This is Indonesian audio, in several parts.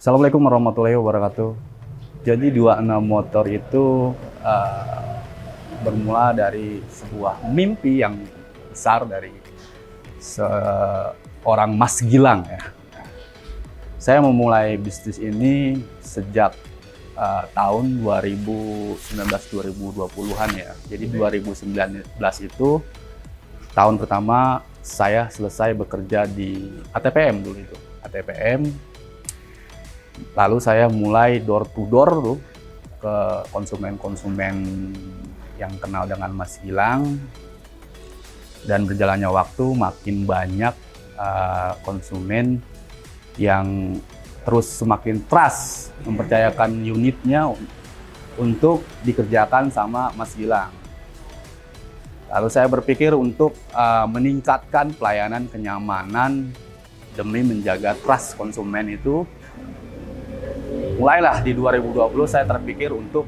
Assalamualaikum warahmatullahi wabarakatuh. Jadi 26 motor itu bermula dari sebuah mimpi yang besar dari seorang Mas Gilang ya. Saya memulai bisnis ini sejak tahun 2019-2020-an ya. Jadi 2019 itu tahun pertama saya selesai bekerja di ATPM dulu itu. ATPM. Lalu saya mulai door to door tuh ke konsumen-konsumen yang kenal dengan Mas Gilang, dan berjalannya waktu makin banyak konsumen yang terus semakin trust mempercayakan unitnya untuk dikerjakan sama Mas Gilang. Lalu saya berpikir untuk meningkatkan pelayanan kenyamanan demi menjaga trust konsumen itu. Mulailah di 2020 saya terpikir untuk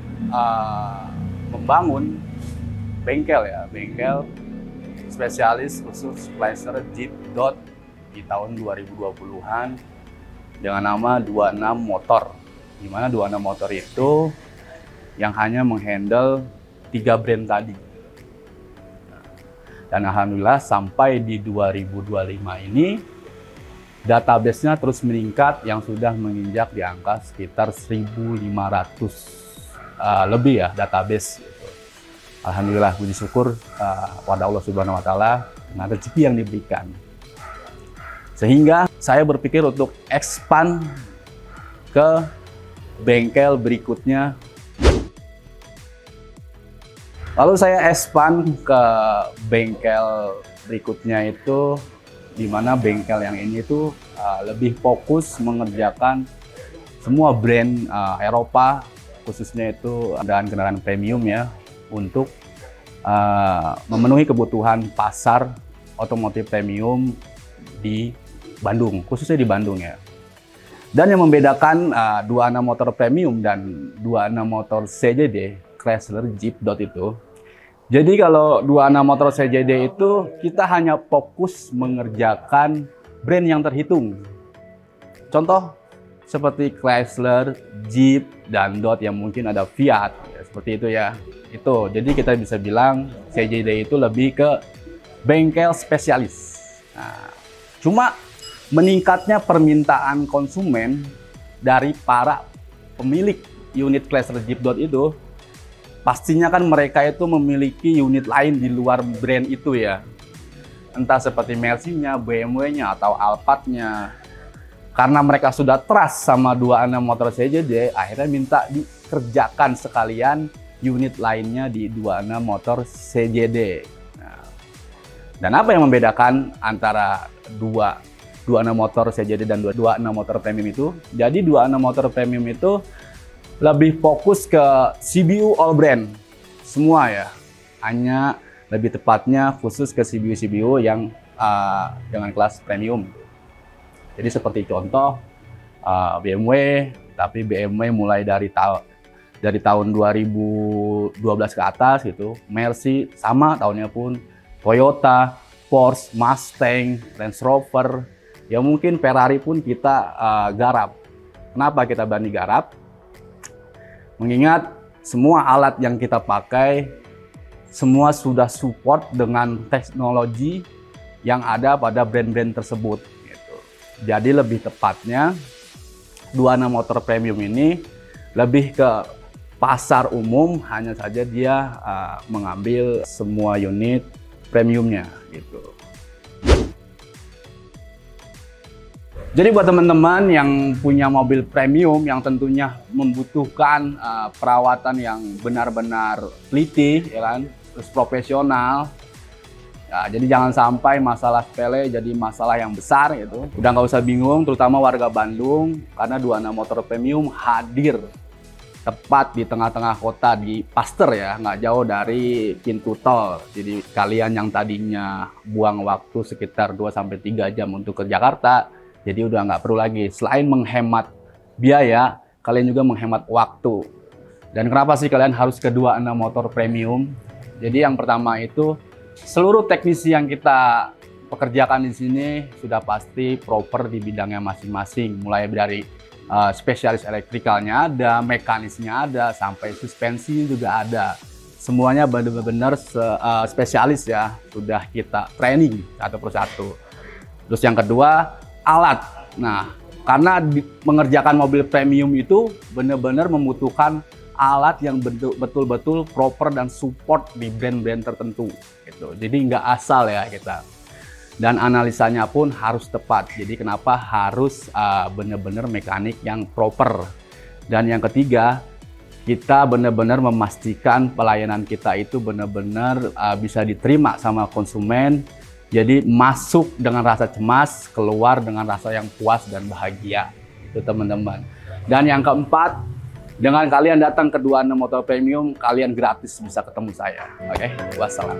membangun bengkel spesialis khusus Chrysler Jeep Dodge di tahun 2020-an dengan nama 26 Motor. Di mana 26 Motor itu yang hanya menghandle 3 brand tadi. Dan alhamdulillah sampai di 2025 ini database-nya terus meningkat yang sudah menginjak di angka sekitar 1.500 lebih ya database. Alhamdulillah, puji syukur pada Allah Subhanahu Wa Taala dengan rezeki yang diberikan. Sehingga saya berpikir untuk expand ke bengkel berikutnya. Lalu saya expand ke bengkel berikutnya itu, di mana bengkel yang ini tuh lebih fokus mengerjakan semua brand Eropa, khususnya itu kendaraan premium ya, untuk memenuhi kebutuhan pasar otomotif premium di Bandung, khususnya di Bandung ya. Dan yang membedakan 26 Motor Premium dan 26 Motor CJD, Chrysler Jeep Dodge itu, jadi kalau 26 Motor CJD itu kita hanya fokus mengerjakan brand yang terhitung. Contoh seperti Chrysler, Jeep, dan Dodge yang mungkin ada Fiat, ya, seperti itu ya. Itu, jadi kita bisa bilang CJD itu lebih ke bengkel spesialis. Nah, cuma meningkatnya permintaan konsumen dari para pemilik unit Chrysler Jeep Dodge itu, pastinya kan mereka itu memiliki unit lain di luar brand itu ya. Entah seperti Mercy-nya, BMW-nya, atau Alphard-nya. Karena mereka sudah trust sama 26 Motor CJD, akhirnya minta dikerjakan sekalian unit lainnya di 26 Motor CJD. Nah, dan apa yang membedakan antara 26 Motor CJD dan 26 Motor Premium itu? Jadi 26 Motor Premium itu lebih fokus ke CBU all brand semua ya, hanya lebih tepatnya khusus ke CBU yang dengan kelas premium. Jadi seperti contoh BMW, tapi BMW mulai dari tahun 2012 ke atas gitu. Mercy sama tahunnya pun, Toyota, Porsche, Mustang, Range Rover, ya mungkin Ferrari pun kita garap. Kenapa kita berani garap? Mengingat semua alat yang kita pakai, semua sudah support dengan teknologi yang ada pada brand-brand tersebut. Gitu. Jadi lebih tepatnya, 26 Motor Premium ini lebih ke pasar umum, hanya saja dia mengambil semua unit premiumnya. Gitu. Jadi buat teman-teman yang punya mobil premium yang tentunya membutuhkan perawatan yang benar-benar teliti, ya kan, terus profesional. Ya, jadi jangan sampai masalah sepele jadi masalah yang besar gitu. Udah nggak usah bingung, terutama warga Bandung, karena 26 Motor Premium hadir tepat di tengah-tengah kota di Paster ya, nggak jauh dari pintu tol. Jadi kalian yang tadinya buang waktu sekitar 2-3 jam untuk ke Jakarta, jadi udah nggak perlu lagi. Selain menghemat biaya, kalian juga menghemat waktu. Dan kenapa sih kalian harus ke 26 Motor Premium? Jadi yang pertama itu, seluruh teknisi yang kita pekerjaan di sini sudah pasti proper di bidangnya masing-masing, mulai dari spesialis elektrikalnya ada, mekanisnya ada, sampai suspensi juga ada. Semuanya benar-benar spesialis ya, sudah kita training satu persatu. Terus yang kedua, alat. Nah, karena mengerjakan mobil premium itu benar-benar membutuhkan alat yang betul-betul proper dan support di brand-brand tertentu gitu. Jadi nggak asal ya kita. Dan analisanya pun harus tepat. Jadi kenapa harus benar-benar mekanik yang proper. Dan yang ketiga, kita benar-benar memastikan pelayanan kita itu benar-benar bisa diterima sama konsumen. Jadi masuk dengan rasa cemas, keluar dengan rasa yang puas dan bahagia. Itu teman-teman. Dan yang keempat, dengan kalian datang ke 26 Motor Premium, kalian gratis bisa ketemu saya. Oke, wassalam.